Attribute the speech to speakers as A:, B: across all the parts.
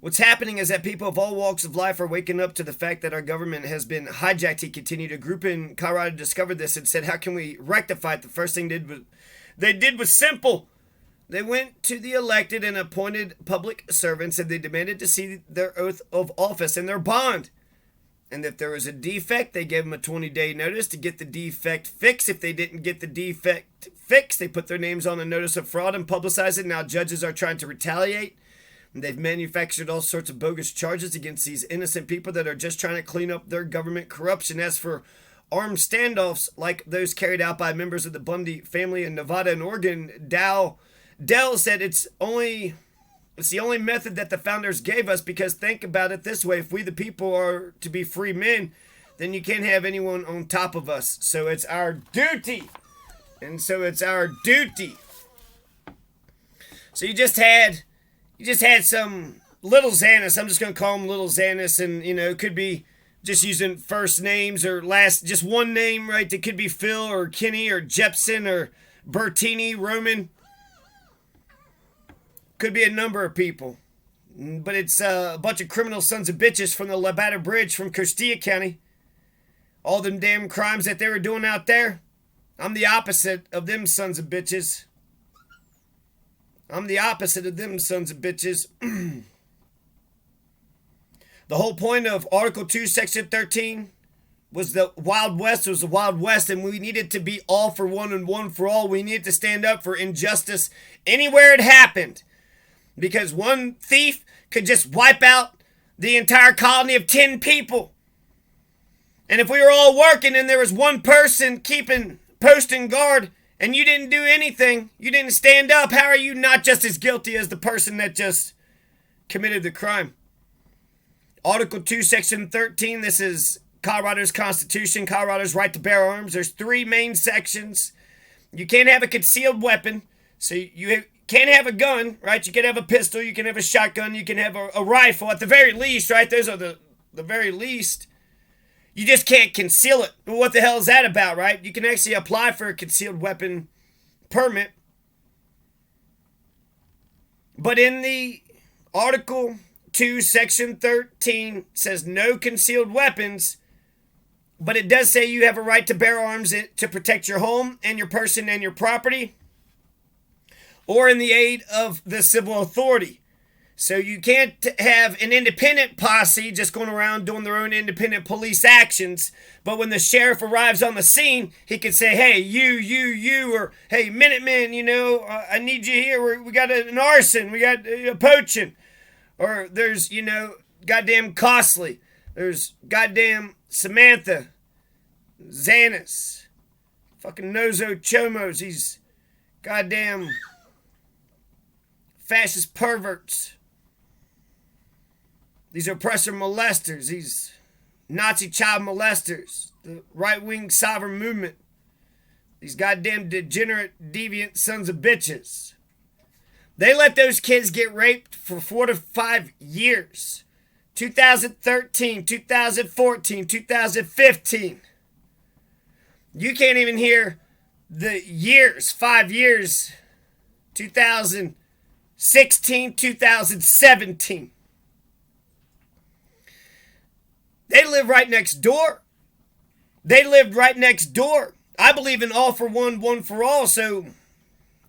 A: What's happening is that people of all walks of life are waking up to the fact that our government has been hijacked. He continued. A group in Colorado discovered this and said, how can we rectify it? The first thing they did was simple. They went to the elected and appointed public servants and they demanded to see their oath of office and their bond. And if there was a defect, they gave them a 20-day notice to get the defect fixed. If they didn't get the defect fixed, they put their names on a notice of fraud and publicized it. Now judges are trying to retaliate. And they've manufactured all sorts of bogus charges against these innocent people that are just trying to clean up their government corruption. As for armed standoffs like those carried out by members of the Bundy family in Nevada and Oregon, Dell said it's the only method that the founders gave us, because think about it this way: if we the people are to be free men, then you can't have anyone on top of us. So it's our duty. And so it's our duty. So you just had some Lil Zanis. I'm just going to call him Lil Zanis. And, it could be just using first names or just one name, right? It could be Phil or Kenny or Jepson or Bertini, Roman. Could be a number of people. But it's a bunch of criminal sons of bitches from the Labada Bridge from Costilla County. All them damn crimes that they were doing out there. I'm the opposite of them sons of bitches. I'm the opposite of them sons of bitches. The whole point of Article 2, Section 13 was the Wild West. It was the Wild West, and we needed to be all for one and one for all. We needed to stand up for injustice anywhere it happened. Because one thief could just wipe out the entire colony of 10 people. And if we were all working and there was one person posting guard, and you didn't do anything, you didn't stand up, how are you not just as guilty as the person that just committed the crime? Article 2, Section 13, this is Colorado's Constitution, Colorado's right to bear arms. There's 3 main sections. You can't have a concealed weapon, so you can't have a gun, right? You can have a pistol, you can have a shotgun, you can have a rifle, at the very least, right? Those are the very least. You just can't conceal it. Well, what the hell is that about, right? You can actually apply for a concealed weapon permit. But in the Article 2, Section 13 says no concealed weapons, but it does say you have a right to bear arms to protect your home and your person and your property, or in the aid of the civil authority. So you can't have an independent posse just going around doing their own independent police actions. But when the sheriff arrives on the scene, he can say, hey, you, or hey, Minutemen, I need you here. We got an arson. We got a poaching. Or there's, goddamn Costilla. There's goddamn Samantha, Zanis, fucking Nozo Chomos. These goddamn fascist perverts. These oppressor molesters, these Nazi child molesters, the right-wing sovereign movement, these goddamn degenerate, deviant sons of bitches. They let those kids get raped for 4 to 5 years. 2013, 2014, 2015. You can't even hear the years, 5 years, 2016, 2017. They live right next door. They lived right next door. I believe in all for one, one for all. So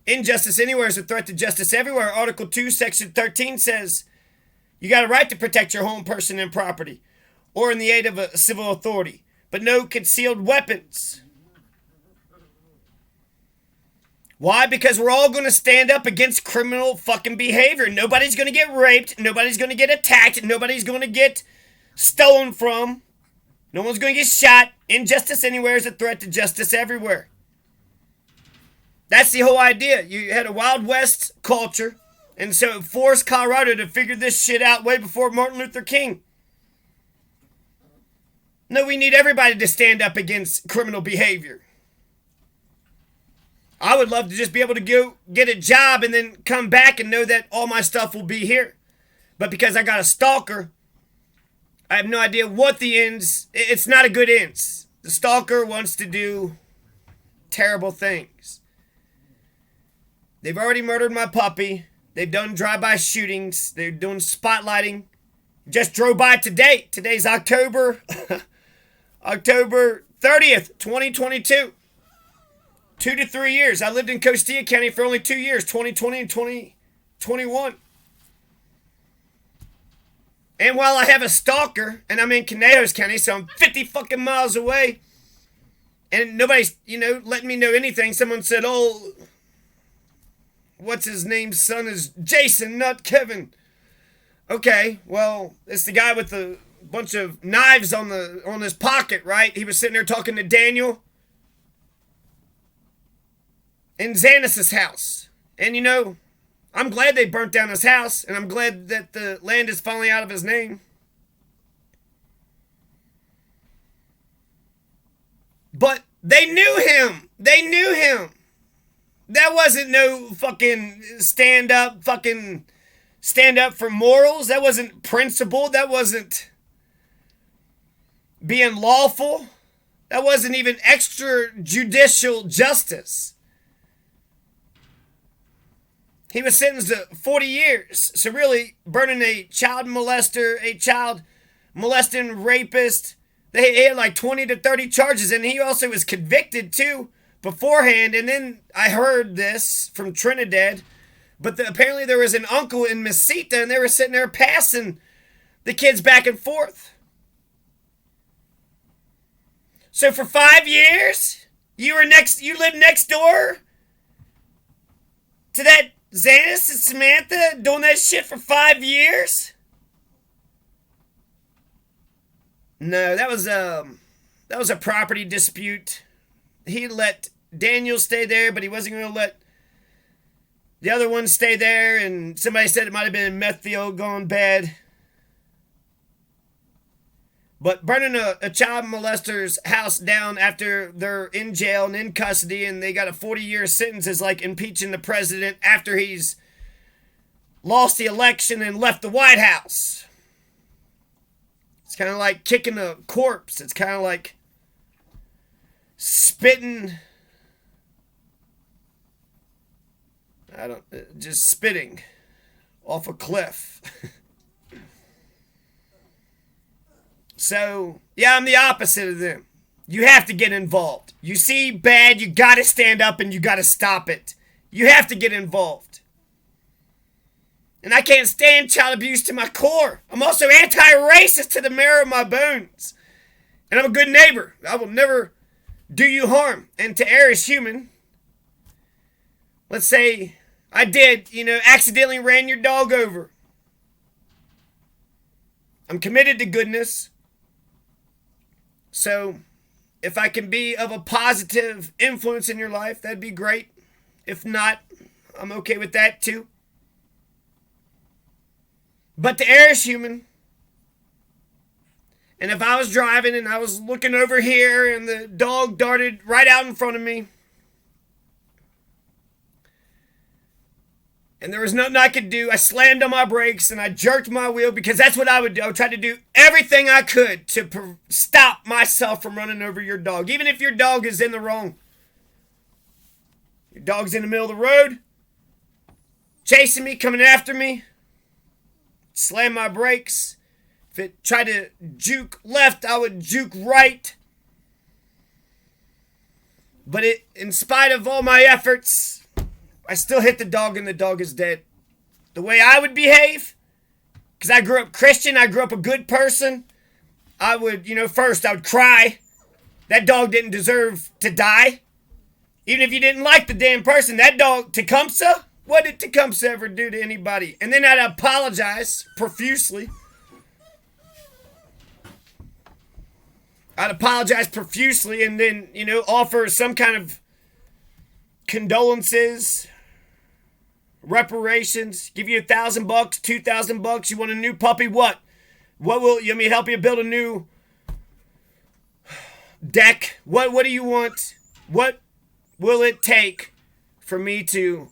A: injustice anywhere is a threat to justice everywhere. Article 2, Section 13 says you got a right to protect your home, person, and property, or in the aid of a civil authority, but no concealed weapons. Why? Because we're all going to stand up against criminal fucking behavior. Nobody's going to get raped. Nobody's going to get attacked. Nobody's going to get stolen from. No one's going to get shot. Injustice anywhere is a threat to justice everywhere. That's the whole idea. You had a Wild West culture, and so it forced Colorado to figure this shit out way before Martin Luther King. No, we need everybody to stand up against criminal behavior. I would love to just be able to go get a job and then come back and know that all my stuff will be here. But because I got a stalker, I have no idea what the ends. It's not a good ends. The stalker wants to do terrible things. They've already murdered my puppy. They've done drive-by shootings. They're doing spotlighting. Just drove by today. Today's October 30th, 2022. 2 to 3 years. I lived in Costilla County for only 2 years, 2020 and 2021. And while I have a stalker, and I'm in Conejos County, so I'm 50 fucking miles away, and nobody's, letting me know anything. Someone said, oh, what's his name's son is Jason, not Kevin. Okay, well, it's the guy with the bunch of knives on his pocket, right? He was sitting there talking to Daniel in Zanis' house. And I'm glad they burnt down his house, and I'm glad that the land is finally out of his name. But they knew him. They knew him. That wasn't no fucking stand up for morals. That wasn't principle. That wasn't being lawful. That wasn't even extrajudicial justice. He was sentenced to 40 years. So really, burning a child molester, a child molesting rapist, they had like 20 to 30 charges. And he also was convicted too beforehand. And then I heard this from Trinidad. But apparently there was an uncle in Mesita, and they were sitting there passing the kids back and forth. So for 5 years, you lived next door to that Zanis and Samantha doing that shit for 5 years? No, that was a property dispute. He let Daniel stay there, but he wasn't going to let the other one stay there, and somebody said it might have been meth field gone bad. But burning a child molester's house down after they're in jail and in custody and they got a 40-year sentence is like impeaching the president after he's lost the election and left the White House. It's kind of like kicking a corpse. It's kind of like spitting. Just spitting off a cliff. So, yeah, I'm the opposite of them. You have to get involved. You see bad, you gotta stand up and you gotta stop it. You have to get involved. And I can't stand child abuse to my core. I'm also anti-racist to the marrow of my bones. And I'm a good neighbor. I will never do you harm. And to err is human. Let's say I did, accidentally ran your dog over. I'm committed to goodness. So, if I can be of a positive influence in your life, that'd be great. If not, I'm okay with that too. But the err is human. And if I was driving and I was looking over here and the dog darted right out in front of me, and there was nothing I could do, I slammed on my brakes and I jerked my wheel because that's what I would do. I would try to do everything I could to stop myself from running over your dog. Even if your dog is in the wrong. Your dog's in the middle of the road, chasing me, coming after me. Slam my brakes. If it tried to juke left, I would juke right. But in spite of all my efforts, I still hit the dog and the dog is dead. The way I would behave, because I grew up Christian, I grew up a good person, I would, first I would cry. That dog didn't deserve to die. Even if you didn't like the damn person, that dog, Tecumseh, what did Tecumseh ever do to anybody? And then I'd apologize profusely. I'd apologize profusely and then, offer some kind of condolences, reparations, give you $1,000, $2,000. You want a new puppy? What you want me to help you build a new deck? What do you want? What will it take for me to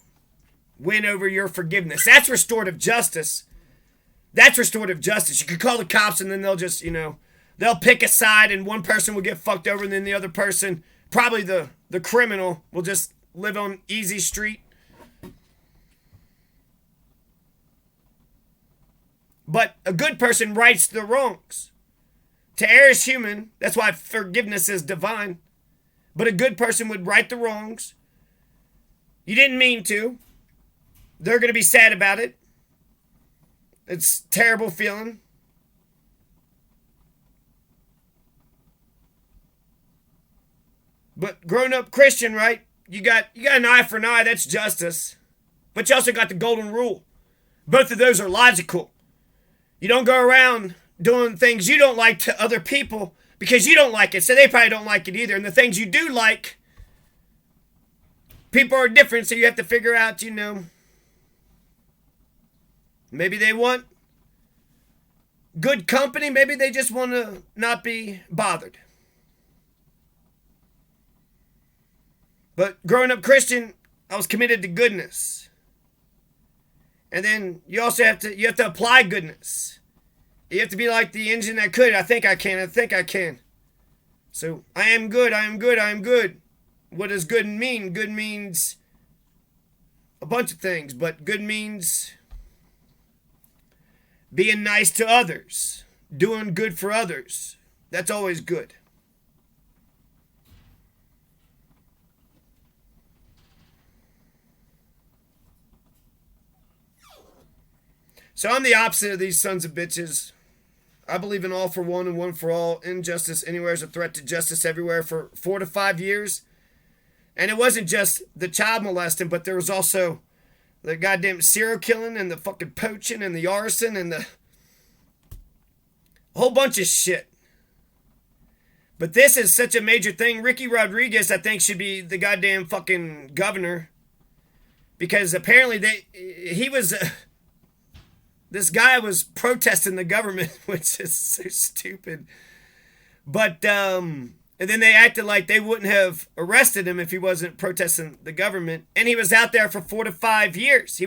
A: win over your forgiveness? That's restorative justice. That's restorative justice. You could call the cops and then they'll just, they'll pick a side and one person will get fucked over and then the other person, probably the criminal, will just live on easy street. But a good person rights the wrongs. To err is human. That's why forgiveness is divine. But a good person would right the wrongs. You didn't mean to. They're going to be sad about it. It's a terrible feeling. But grown up Christian, right? You got an eye for an eye. That's justice. But you also got the golden rule. Both of those are logical. You don't go around doing things you don't like to other people because you don't like it. So they probably don't like it either. And the things you do like, people are different. So you have to figure out, maybe they want good company. Maybe they just want to not be bothered. But growing up Christian, I was committed to goodness. And then you also have to apply goodness. You have to be like the engine that could. I think I can. So I am good. What does good mean? Good means a bunch of things, but good means being nice to others, doing good for others. That's always good. So I'm the opposite of these sons of bitches. I believe in all for one and one for all. Injustice anywhere is a threat to justice everywhere for 4 to 5 years. And it wasn't just the child molesting, but there was also the goddamn serial killing and the fucking poaching and the arson and the whole bunch of shit. But this is such a major thing. Ricky Rodriguez, I think, should be the goddamn fucking governor. Because apparently he was... This guy was protesting the government, which is so stupid. But, and then they acted like they wouldn't have arrested him if he wasn't protesting the government. And he was out there for 4 to 5 years.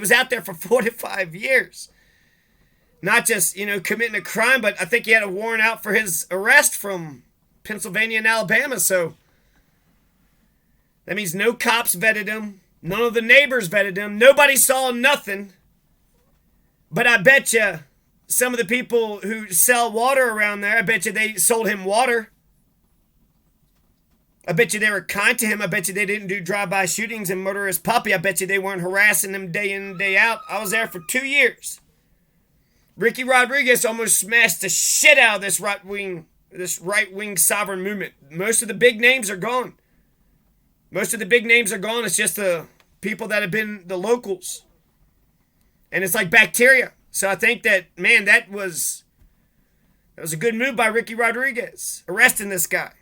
A: Not just, committing a crime, but I think he had a warrant out for his arrest from Pennsylvania and Alabama. So that means no cops vetted him. None of the neighbors vetted him. Nobody saw nothing. But I bet you some of the people who sell water around there, I bet you they sold him water. I bet you they were kind to him. I bet you they didn't do drive-by shootings and murder his puppy. I bet you they weren't harassing him day in and day out. I was there for 2 years. Ricky Rodriguez almost smashed the shit out of this right-wing sovereign movement. Most of the big names are gone. It's just the people that have been the locals. And it's like bacteria. So I think that, man, that was a good move by Ricky Rodriguez, arresting this guy.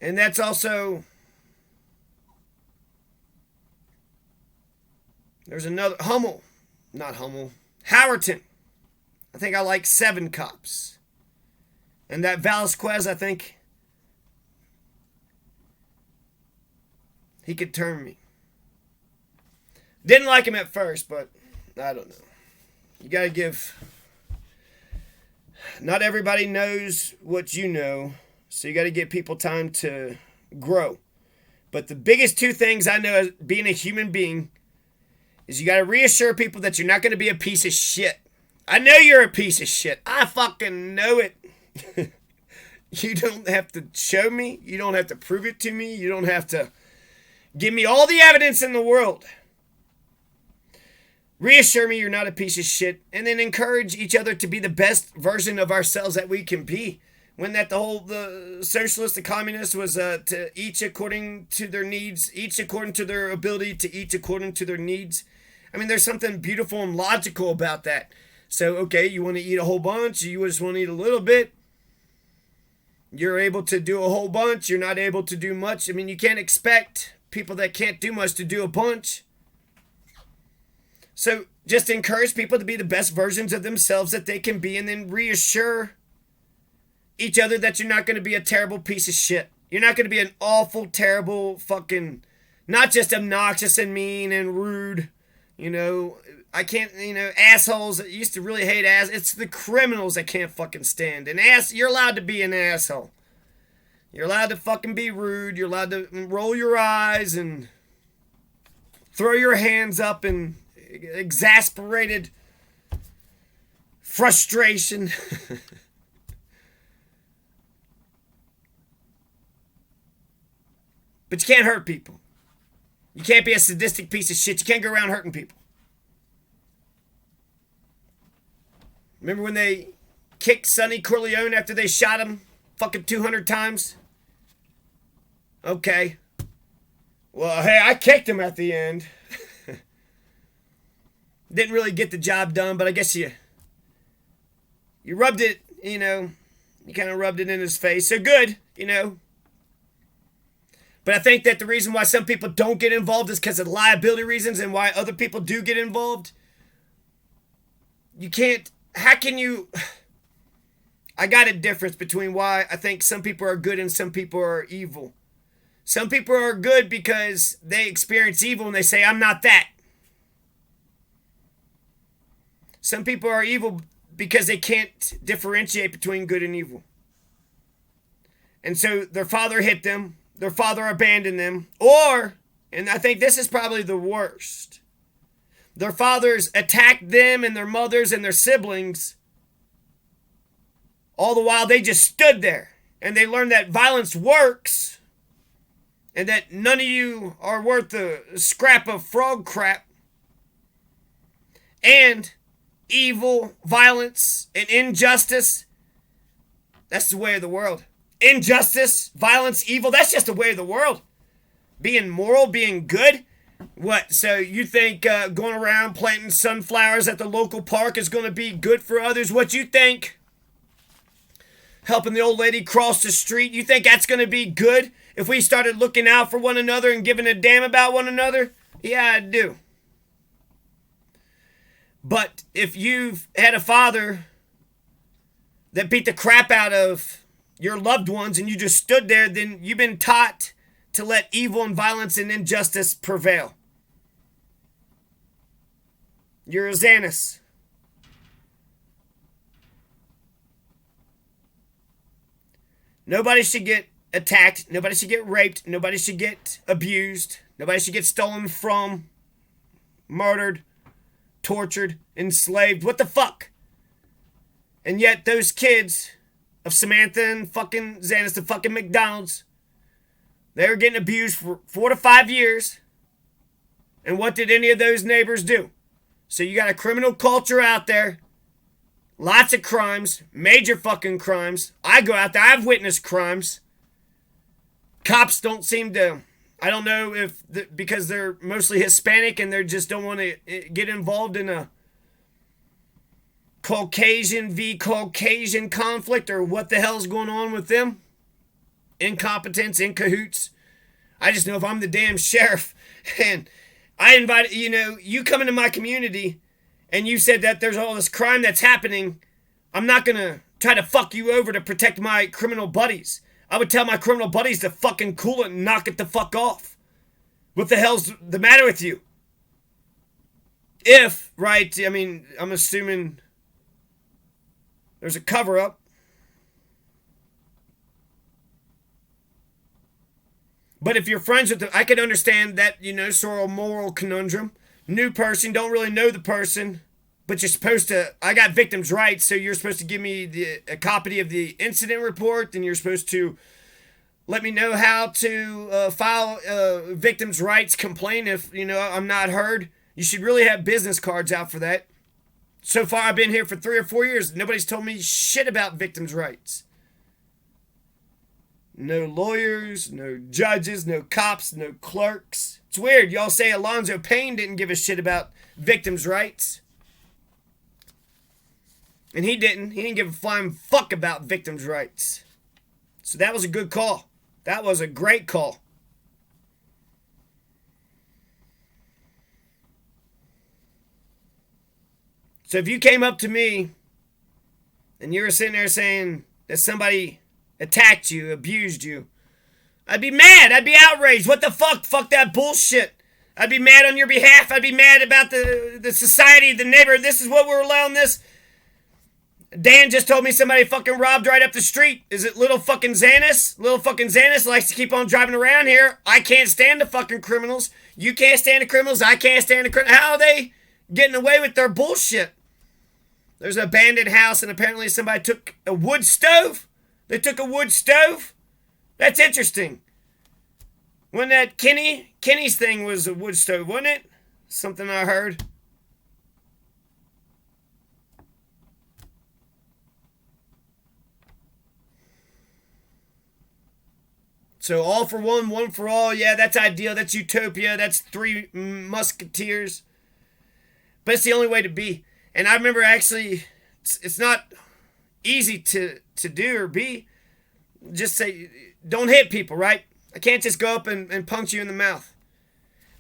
A: And that's also, there's another, Howerton. I think I like 7 cops. And that Velasquez, I think, he could turn me. Didn't like him at first, but I don't know. You gotta give... Not everybody knows what you know, so you gotta give people time to grow. But the biggest 2 things I know as being a human being is you gotta reassure people that you're not gonna be a piece of shit. I know you're a piece of shit. I fucking know it. You don't have to show me. You don't have to prove it to me. You don't have to... Give me all the evidence in the world. Reassure me you're not a piece of shit. And then encourage each other to be the best version of ourselves that we can be. When that the socialist, the communist was to each according to their needs, each according to their ability, to each according to their needs. I mean, there's something beautiful and logical about that. So, okay, you want to eat a whole bunch, you just want to eat a little bit. You're able to do a whole bunch, you're not able to do much. I mean, you can't expect people that can't do much to do a bunch. So just encourage people to be the best versions of themselves that they can be, and then reassure each other that you're not going to be a terrible piece of shit. You're not going to be an awful, terrible, fucking, not just obnoxious and mean and rude. I can't, assholes. I used to really hate ass. It's the criminals I can't fucking stand. You're allowed to be an asshole. You're allowed to fucking be rude. You're allowed to roll your eyes and throw your hands up in exasperated frustration. But you can't hurt people. You can't be a sadistic piece of shit. You can't go around hurting people. Remember when they kicked Sonny Corleone after they shot him fucking 200 times? Okay. Well, hey, I kicked him at the end. Didn't really get the job done, but I guess you rubbed it, you kind of rubbed it in his face. So good, But I think that the reason why some people don't get involved is because of liability reasons, and why other people do get involved. How can you... I got a difference between why I think some people are good and some people are evil. Some people are good because they experience evil and they say, I'm not that. Some people are evil because they can't differentiate between good and evil. And so their father hit them, their father abandoned them, or, and I think this is probably the worst, their fathers attacked them and their mothers and their siblings, all the while they just stood there. And they learned that violence works, and that none of you are worth a scrap of frog crap. And evil, violence, and injustice, that's the way of the world. Injustice, violence, evil, that's just the way of the world. Being moral, being good. What, so you think going around planting sunflowers at the local park is going to be good for others? What you think? Helping the old lady cross the street, you think that's going to be good if we started looking out for one another and giving a damn about one another? Yeah, I do. But if you've had a father that beat the crap out of your loved ones and you just stood there, then you've been taught to let evil and violence and injustice prevail. You're a Zanis. Nobody should get attacked. Nobody should get raped. Nobody should get abused. Nobody should get stolen from, murdered, tortured, enslaved. What the fuck? And yet those kids of Samantha and fucking Zanis, the fucking McDonald's, they were getting abused for 4 to 5 years. And what did any of those neighbors do? So you got a criminal culture out there. Lots of crimes. Major fucking crimes. I go out there. I've witnessed crimes. Cops don't seem to... I don't know if... because they're mostly Hispanic and they just don't want to get involved in a Caucasian v. Caucasian conflict or what the hell's going on with them. Incompetence, in cahoots. I just know if I'm the damn sheriff and I invite, you come into my community and you said that there's all this crime that's happening, I'm not going to try to fuck you over to protect my criminal buddies. I would tell my criminal buddies to fucking cool it and knock it the fuck off. What the hell's the matter with you? If, right, I'm assuming there's a cover-up. But if you're friends with them, I can understand that, sort of moral conundrum. New person, don't really know the person, but you're supposed to, I got victims' rights, so you're supposed to give me a copy of the incident report, and you're supposed to let me know how to file a victims' rights complaint if, I'm not heard. You should really have business cards out for that. So far, I've been here for 3 or 4 years. Nobody's told me shit about victims' rights. No lawyers, no judges, no cops, no clerks. It's weird. Y'all say Alonzo Payne didn't give a shit about victims' rights. And he didn't. He didn't give a flying fuck about victims' rights. So that was a good call. That was a great call. So if you came up to me and you were sitting there saying that somebody attacked you, abused you, I'd be mad. I'd be outraged. What the fuck? Fuck that bullshit. I'd be mad on your behalf. I'd be mad about the society, the neighborhood. This is what we're allowing this. Dan just told me somebody fucking robbed right up the street. Is it little fucking Zanis? Little fucking Zanis likes to keep on driving around here. I can't stand the fucking criminals. You can't stand the criminals. I can't stand the criminals. How are they getting away with their bullshit? There's an abandoned house and apparently somebody took a wood stove. They took a wood stove. That's interesting. When that Kenny's thing was a wood stove, wasn't it? Something I heard. So all for one for all. Yeah, that's ideal. That's utopia. That's three musketeers. But it's the only way to be. And I remember actually, it's not easy to do or be. Just say, don't hit people, right? I can't just go up and punch you in the mouth.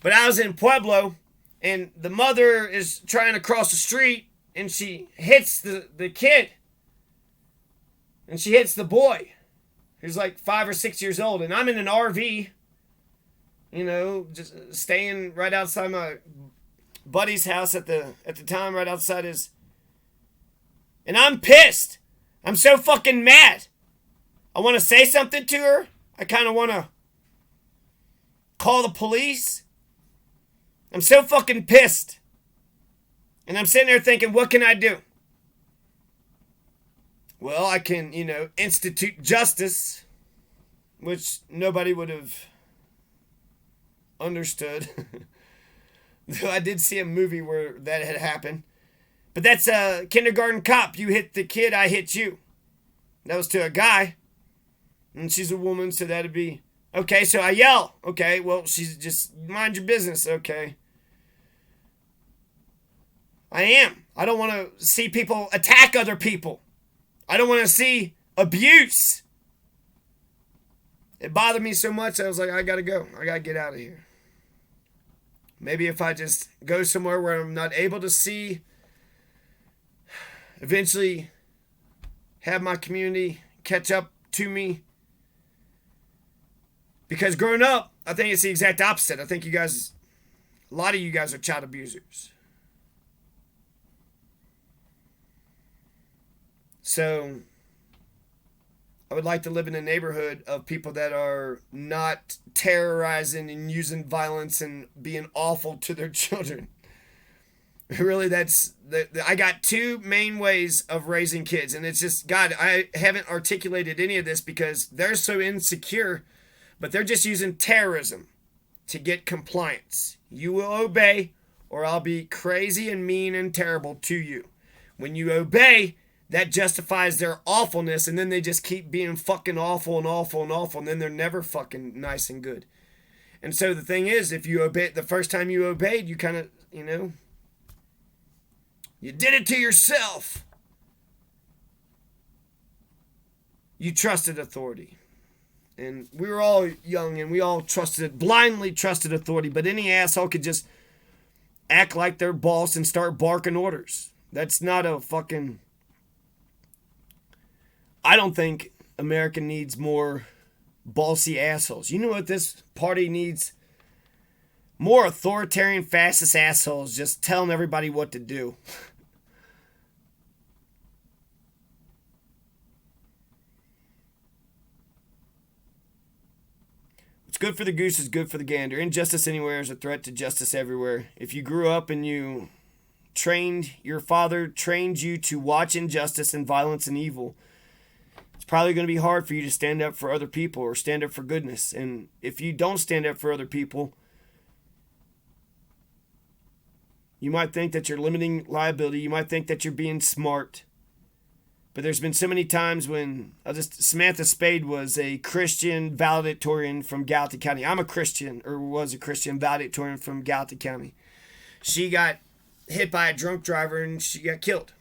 A: But I was in Pueblo, and the mother is trying to cross the street, and she hits the kid. And she hits the boy, who's like 5 or 6 years old. And I'm in an RV, you know, just staying right outside my buddy's house at the time, right outside his. And I'm pissed. I'm so fucking mad. I want to say something to her. I kind of want to call the police. I'm so fucking pissed. And I'm sitting there thinking, what can I do? Well, I can, institute justice, which nobody would have understood. Though I did see a movie where that had happened. But that's a kindergarten cop. You hit the kid, I hit you. That was to a guy. And she's a woman, so that'd be... Okay, so I yell. Okay, well, she's just... Mind your business, okay. I am. I don't want to see people attack other people. I don't want to see abuse. It bothered me so much, I was like, I gotta go. I gotta get out of here. Maybe if I just go somewhere where I'm not able to see... Eventually have my community catch up to me. Because growing up, I think it's the exact opposite. I think a lot of you guys are child abusers. So, I would like to live in a neighborhood of people that are not terrorizing and using violence and being awful to their children. Really, I got two main ways of raising kids. And it's just, God, I haven't articulated any of this because they're so insecure. But they're just using terrorism to get compliance. You will obey or I'll be crazy and mean and terrible to you. When you obey, that justifies their awfulness and then they just keep being fucking awful and awful and awful and then they're never fucking nice and good. And so the thing is, if you obey, the first time you obeyed, you kind of, you did it to yourself. You trusted authority. And we were all young and we all blindly trusted authority. But any asshole could just act like their boss and start barking orders. That's not a fucking... I don't think America needs more bossy assholes. You know what this party needs? More authoritarian, fascist assholes just telling everybody what to do. Good for the goose is good for the gander. Injustice anywhere is a threat to justice everywhere. If you grew up and your father trained you to watch injustice and violence and evil, it's probably going to be hard for you to stand up for other people or stand up for goodness. And if you don't stand up for other people, you might think that you're limiting liability. You might think that you're being smart. But there's been so many times when Samantha Spade was a Christian valedictorian from Gallatin County. I'm a Christian, or was a Christian valedictorian from Gallatin County. She got hit by a drunk driver and she got killed.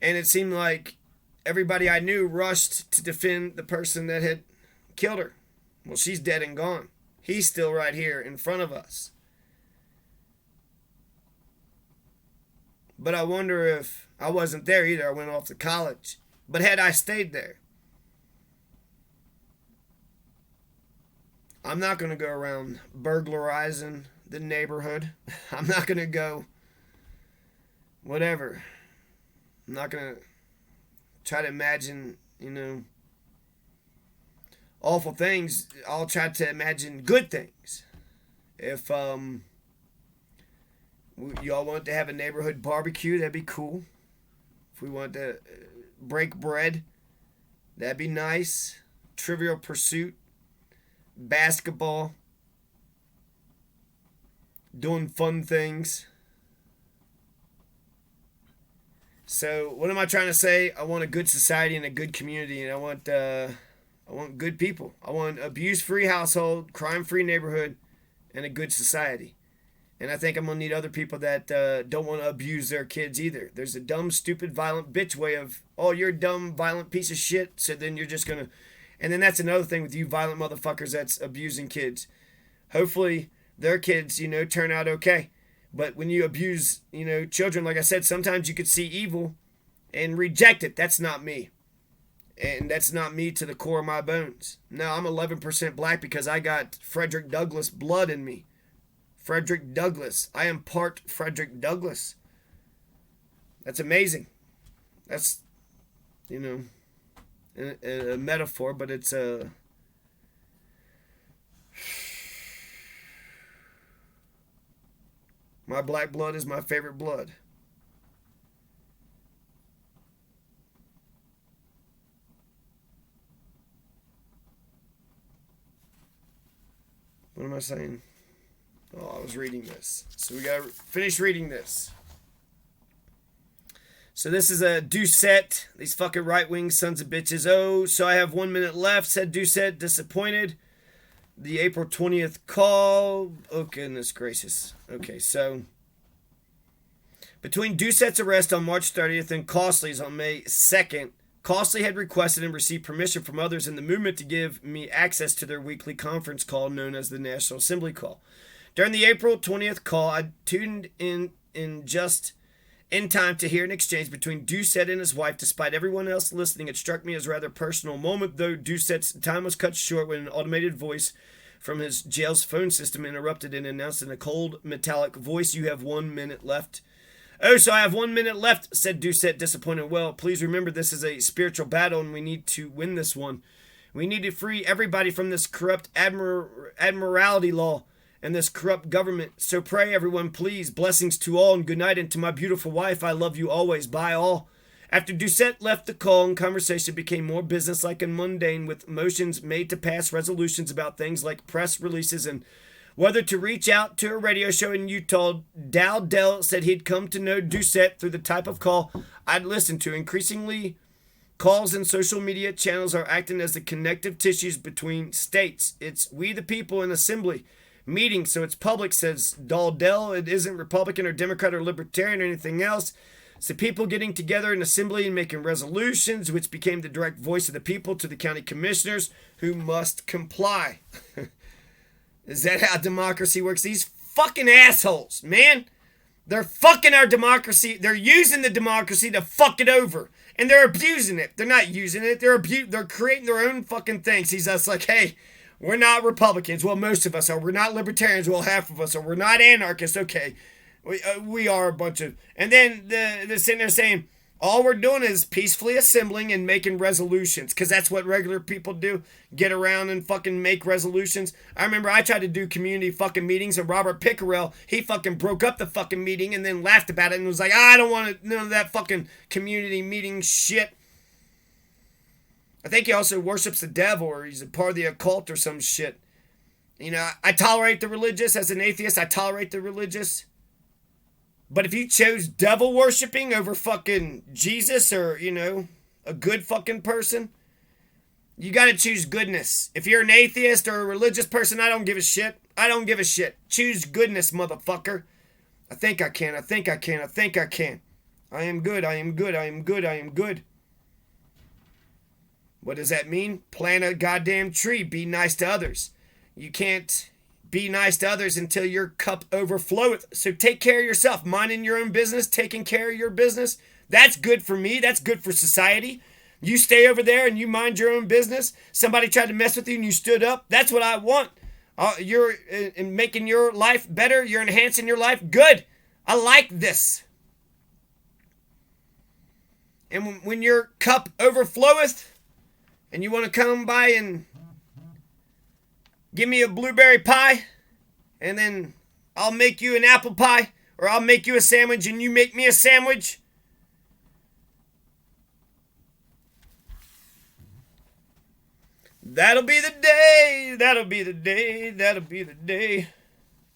A: And it seemed like everybody I knew rushed to defend the person that had killed her. Well, she's dead and gone. He's still right here in front of us. But I wonder if I wasn't there either. I went off to college. But had I stayed there, I'm not going to go around burglarizing the neighborhood. I'm not going to go whatever. I'm not gonna try to imagine, awful things. I'll try to imagine good things. If y'all want to have a neighborhood barbecue, that'd be cool. If we want to break bread, that'd be nice. Trivial Pursuit, basketball, doing fun things. So what am I trying to say? I want a good society and a good community, and I want good people. I want abuse-free household, crime-free neighborhood, and a good society. And I think I'm going to need other people that don't want to abuse their kids either. There's a dumb, stupid, violent bitch way of, oh, you're a dumb, violent piece of shit, so then you're just going to... And then that's another thing with you violent motherfuckers that's abusing kids. Hopefully their kids, turn out okay. But when you abuse, children, like I said, sometimes you could see evil and reject it. That's not me. And that's not me to the core of my bones. No, I'm 11% black because I got Frederick Douglass blood in me. Frederick Douglass. I am part Frederick Douglass. That's amazing. That's, a metaphor, but it's a... My black blood is my favorite blood. What am I saying? Oh, I was reading this. So we gotta finish reading this. So this is a Doucette. These fucking right-wing sons of bitches. Oh, so I have 1 minute left, said Doucette, disappointed. The April 20th call. Oh, goodness gracious. Okay, so between Doucette's arrest on March 30th and Costly's on May 2nd, Costly had requested and received permission from others in the movement to give me access to their weekly conference call known as the National Assembly Call. During the April 20th call, I tuned in just in time to hear an exchange between Doucette and his wife. Despite everyone else listening, it struck me as a rather personal moment, though Doucette's time was cut short when an automated voice from his jail's phone system interrupted and announced in a cold, metallic voice, "You have 1 minute left." "Oh, so I have 1 minute left," said Doucette, disappointed. "Well, please remember this is a spiritual battle and we need to win this one. We need to free everybody from this corrupt admiralty law and this corrupt government. So pray, everyone, please. Blessings to all and good night. And to my beautiful wife, I love you always. Bye, all." After Doucette left the call, and conversation became more businesslike and mundane, with motions made to pass resolutions about things like press releases and whether to reach out to a radio show in Utah. Dowdell said he'd come to know Doucette through the type of call I'd listen to. Increasingly, calls and social media channels are acting as the connective tissues between states. It's we the people in assembly meeting, so it's public, says Dowdell. It isn't Republican or Democrat or Libertarian or anything else. So people getting together in assembly and making resolutions, which became the direct voice of the people to the county commissioners who must comply. Is that how democracy works? These fucking assholes, man. They're fucking our democracy. They're using the democracy to fuck it over. And they're abusing it. They're not using it. They're creating their own fucking things. He's just like, hey, we're not Republicans. Well, most of us are. We're not Libertarians. Well, half of us are. We're not anarchists. Okay. We are a bunch of... And then they're sitting there saying, all we're doing is peacefully assembling and making resolutions. Because that's what regular people do. Get around and fucking make resolutions. I remember I tried to do community fucking meetings, and Robert Pickerel, he fucking broke up the fucking meeting and then laughed about it and was like, I don't want none of that fucking community meeting shit. I think he also worships the devil, or he's a part of the occult or some shit. I tolerate the religious. As an atheist, I tolerate the religious. But if you chose devil worshipping over fucking Jesus or, a good fucking person, you gotta choose goodness. If you're an atheist or a religious person, I don't give a shit. I don't give a shit. Choose goodness, motherfucker. I think I can. I think I can. I think I can. I am good. I am good. I am good. I am good. What does that mean? Plant a goddamn tree. Be nice to others. You can't be nice to others until your cup overfloweth. So take care of yourself. Minding your own business, taking care of your business. That's good for me. That's good for society. You stay over there and you mind your own business. Somebody tried to mess with you and you stood up. That's what I want. You're making your life better. You're enhancing your life. Good. I like this. And when your cup overfloweth and you want to come by and give me a blueberry pie, and then I'll make you an apple pie, or I'll make you a sandwich and you make me a sandwich. That'll be the day, that'll be the day, that'll be the day.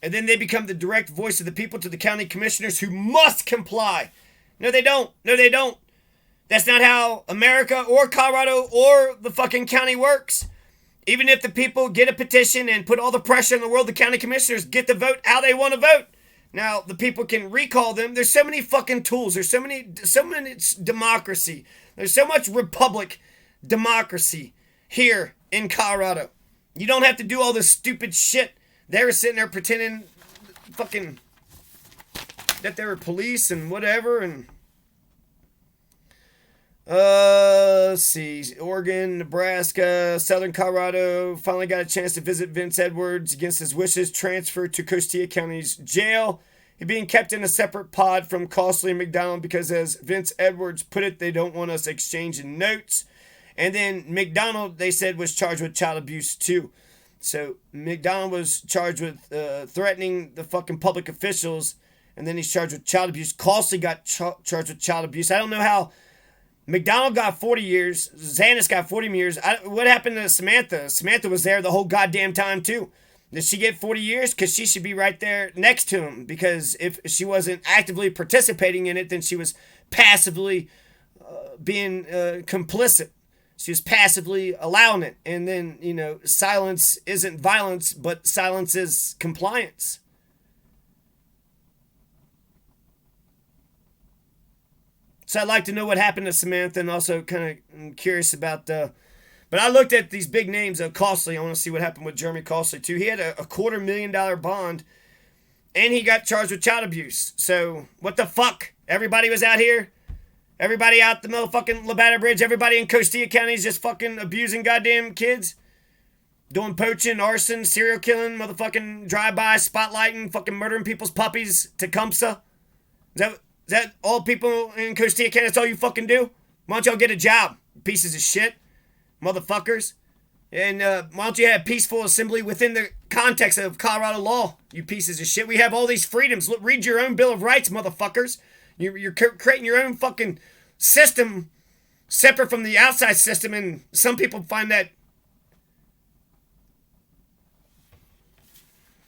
A: And then they become the direct voice of the people to the county commissioners who must comply. No, they don't. No, they don't. That's not how America or Colorado or the fucking county works. Even if the people get a petition and put all the pressure in the world, the county commissioners get to vote how they want to vote. Now, the people can recall them. There's so many fucking tools. There's so many democracy. There's so much republic democracy here in Colorado. You don't have to do all this stupid shit. They were sitting there pretending fucking that they were police and whatever. And let's see, Oregon, Nebraska, Southern Colorado finally got a chance to visit Vince Edwards against his wishes, transferred to Costilla County's jail. He being kept in a separate pod from Costilla and McDonald because, as Vince Edwards put it, they don't want us exchanging notes. And then McDonald, they said, was charged with child abuse too. So McDonald was charged with threatening the fucking public officials, and then he's charged with child abuse. Costilla got charged with child abuse. I don't know how McDonald got 40 years. Zanis got 40 years. What happened to Samantha? Samantha was there the whole goddamn time too. Did she get 40 years? Because she should be right there next to him. Because if she wasn't actively participating in it, then she was passively being complicit. She was passively allowing it. And then, you know, silence isn't violence, but silence is compliance. So I'd like to know what happened to Samantha, and also kind of curious about but I looked at these big names of Costilla. I want to see what happened with Jeremy Costilla too. He had a $250,000 bond, and he got charged with child abuse. So what the fuck? Everybody was out here. Everybody out the motherfucking Labada Bridge. Everybody in Costilla County is just fucking abusing goddamn kids. Doing poaching, arson, serial killing, motherfucking drive-by, spotlighting, fucking murdering people's puppies. Tecumseh. Is that all people in Costilla County? That's all you fucking do? Why don't y'all get a job, pieces of shit, motherfuckers? And why don't you have peaceful assembly within the context of Colorado law, you pieces of shit? We have all these freedoms. Look, read your own Bill of Rights, motherfuckers. You're creating your own fucking system separate from the outside system, and some people find that.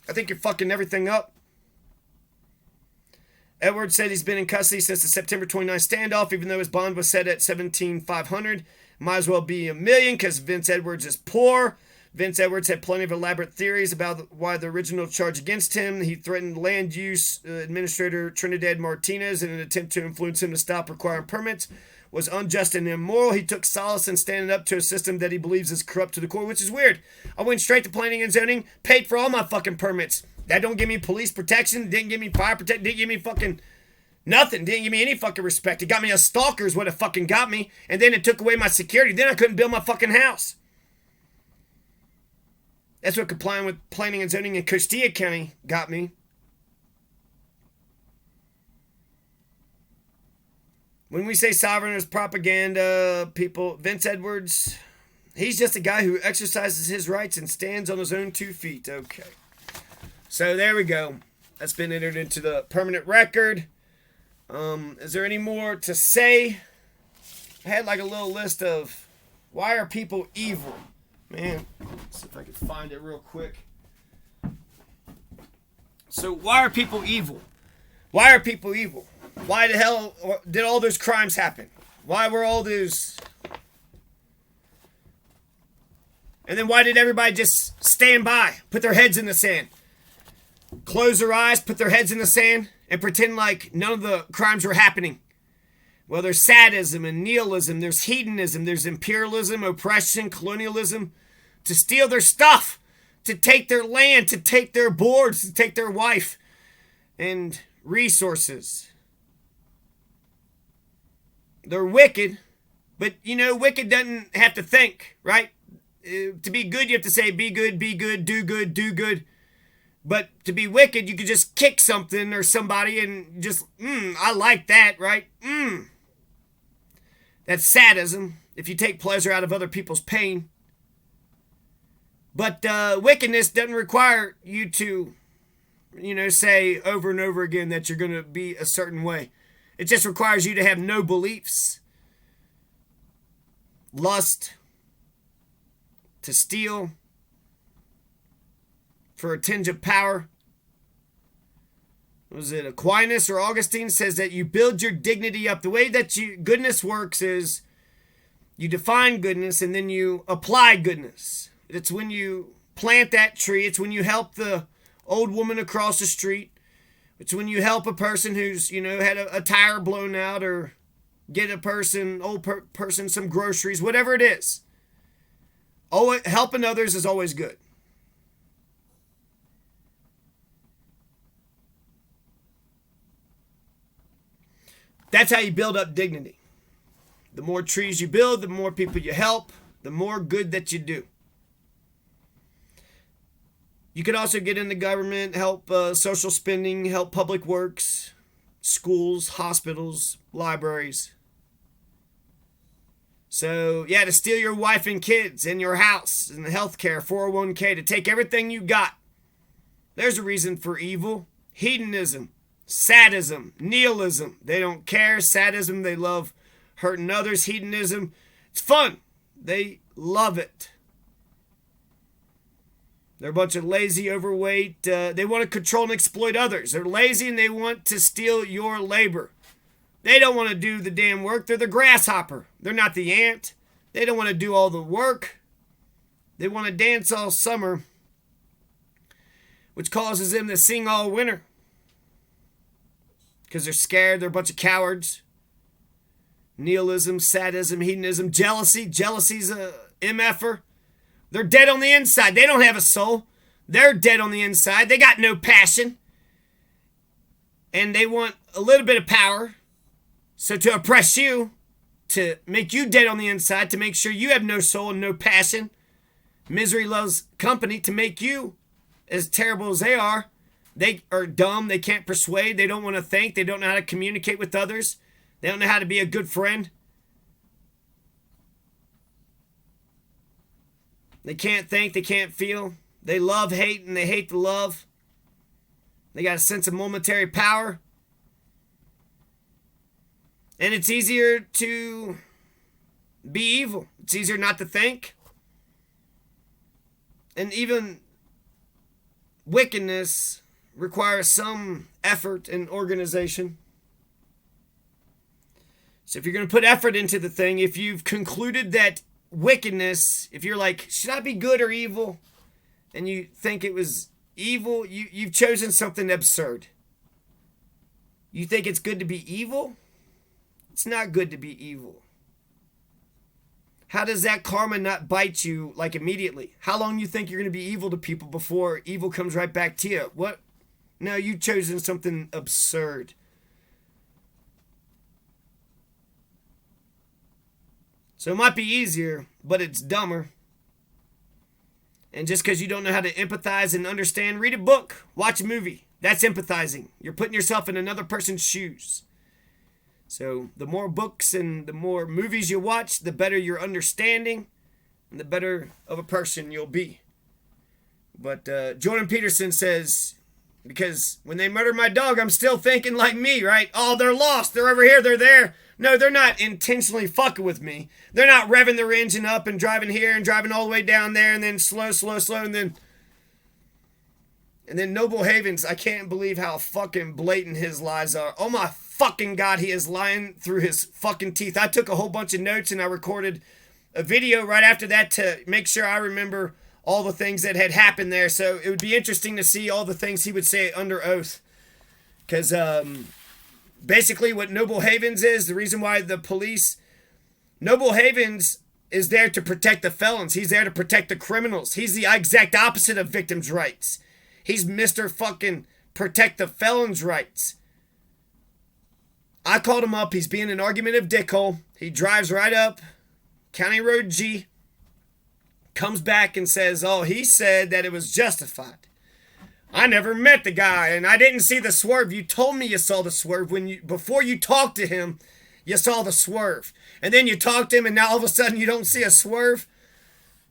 A: I think you're fucking everything up. Edwards said he's been in custody since the September 29th standoff, even though his bond was set at $17,500. Might as well be $1 million because Vince Edwards is poor. Vince Edwards had plenty of elaborate theories about why the original charge against him. He threatened land use administrator Trinidad Martinez in an attempt to influence him to stop requiring permits. Was unjust and immoral. He took solace in standing up to a system that he believes is corrupt to the core, which is weird. I went straight to planning and zoning, paid for all my fucking permits. That don't give me police protection, didn't give me fire protection, didn't give me fucking nothing, didn't give me any fucking respect. It got me a stalker is what it fucking got me, and then it took away my security. Then I couldn't build my fucking house. That's what complying with planning and zoning in Costilla County got me. When we say sovereignist propaganda, people, Vince Edwards, he's just a guy who exercises his rights and stands on his own 2 feet. Okay. So there we go. That's been entered into the permanent record. Is there any more to say? I had like a little list of why are people evil? Man, let's see if I can find it real quick. So why are people evil? Why are people evil? Why the hell did all those crimes happen? Why were all those... And then why did everybody just stand by, put their heads in the sand? Close their eyes, put their heads in the sand, and pretend like none of the crimes were happening. Well, there's sadism and nihilism, there's hedonism, there's imperialism, oppression, colonialism, to steal their stuff, to take their land, to take their boards, to take their wife, and resources. They're wicked, but you know, wicked doesn't have to think, right? To be good, you have to say, be good, do good, do good. But to be wicked, you could just kick something or somebody and just, I like that, right? That's sadism, if you take pleasure out of other people's pain. But wickedness doesn't require you to, say over and over again that you're going to be a certain way. It just requires you to have no beliefs. Lust, to steal, for a tinge of power. Was it Aquinas or Augustine says that you build your dignity up? The way that goodness works is you define goodness and then you apply goodness. It's when you plant that tree. It's when you help the old woman across the street. It's when you help a person who's, had a tire blown out, or get a person, person, some groceries, whatever it is. Helping others is always good. That's how you build up dignity. The more trees you build, the more people you help, the more good that you do. You could also get in the government, help social spending, help public works, schools, hospitals, libraries. So, to steal your wife and kids and your house and the healthcare, 401k, to take everything you got. There's a reason for evil. Hedonism, sadism, nihilism. They don't care. Sadism, they love hurting others. Hedonism, it's fun. They love it. They're a bunch of lazy, overweight. They want to control and exploit others. They're lazy and they want to steal your labor. They don't want to do the damn work. They're the grasshopper. They're not the ant. They don't want to do all the work. They want to dance all summer, which causes them to sing all winter. Because they're scared. They're a bunch of cowards. Nihilism, sadism, hedonism, jealousy. Jealousy's a MFer. They're dead on the inside. They don't have a soul. They're dead on the inside. They got no passion. And they want a little bit of power. So to oppress you, to make you dead on the inside, to make sure you have no soul and no passion. Misery loves company, to make you as terrible as they are. They are dumb. They can't persuade. They don't want to think. They don't know how to communicate with others. They don't know how to be a good friend. They can't think, they can't feel. They love hate and they hate the love. They got a sense of momentary power. And it's easier to be evil. It's easier not to think. And even wickedness requires some effort and organization. So if you're going to put effort into the thing, if you've concluded that wickedness, if you're like, should I be good or evil? And you think it was evil, you've chosen something absurd. You think it's good to be evil? It's not good to be evil. How does that karma not bite you like immediately? How long you think you're going to be evil to people before evil comes right back to you? What? No, you've chosen something absurd. So it might be easier, but it's dumber. And just because you don't know how to empathize and understand, read a book, watch a movie. That's empathizing. You're putting yourself in another person's shoes. So the more books and the more movies you watch, the better your understanding and the better of a person you'll be. But Jordan Peterson says, because when they murdered my dog, I'm still thinking like me, right? Oh, they're lost. They're over here. They're there. No, they're not intentionally fucking with me. They're not revving their engine up and driving here and driving all the way down there and then slow, and then Noble Havens. I can't believe how fucking blatant his lies are. Oh my fucking God, he is lying through his fucking teeth. I took a whole bunch of notes and I recorded a video right after that to make sure I remember all the things that had happened there. So it would be interesting to see all the things he would say under oath. Because, basically what Noble Havens is, the reason why the police, Noble Havens is there to protect the felons. He's there to protect the criminals. He's the exact opposite of victims' rights. He's Mr. fucking protect the felons' rights. I called him up. He's being an argumentative dickhole. He drives right up County Road G, comes back and says, oh, he said that it was justified. I never met the guy, and I didn't see the swerve. You told me you saw the swerve before you talked to him. you saw the swerve. And then you talk to him and now all of a sudden you don't see a swerve?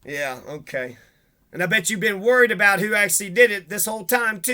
A: Yeah, okay. And I bet you've been worried about who actually did it this whole time, too.